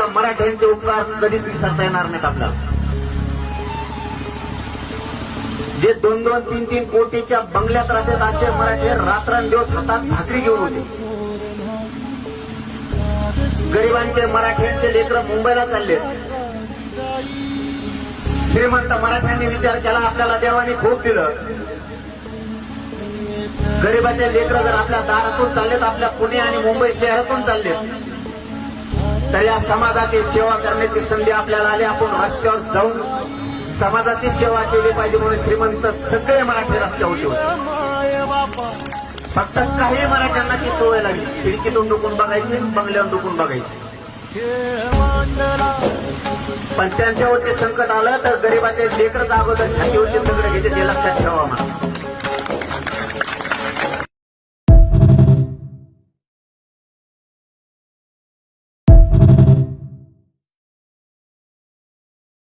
मराठ्यांचे उपकार कधीच विसरता येणार नाहीत आपल्याला. जे 2-2, 3-3 कोटीच्या बंगल्यात राहतात असे मराठी रात्रंदिवस हातात भाकरी घेऊन होते. गरिबांचे मराठ्यांचे लेकरं मुंबईला चालले. श्रीमंत मराठ्यांनी विचार केला आपल्याला देवाने खूप दिलं. गरिबाचे लेकरं जर आपल्या दारातून चाललेत, आपल्या पुणे आणि मुंबई शहरातून चाललेत, तर या समाजाची सेवा करण्याची संधी आपल्याला आली. आपण रस्त्यावर जाऊन समाजाची सेवा केली पाहिजे म्हणून श्रीमंत सगळे मराठी रस्त्यावरती होते. फक्त काही मराठ्यांना ती सवय लागली, खिडकीतून डुकून बघायची, बंगल्यावर डुकून बघायची. पण त्यांच्यावरती संकट आलं तर गरिबाचे लेकरच अगोदर छातीवरती दगड घेते, ते लक्षात ठेवा म्हणा.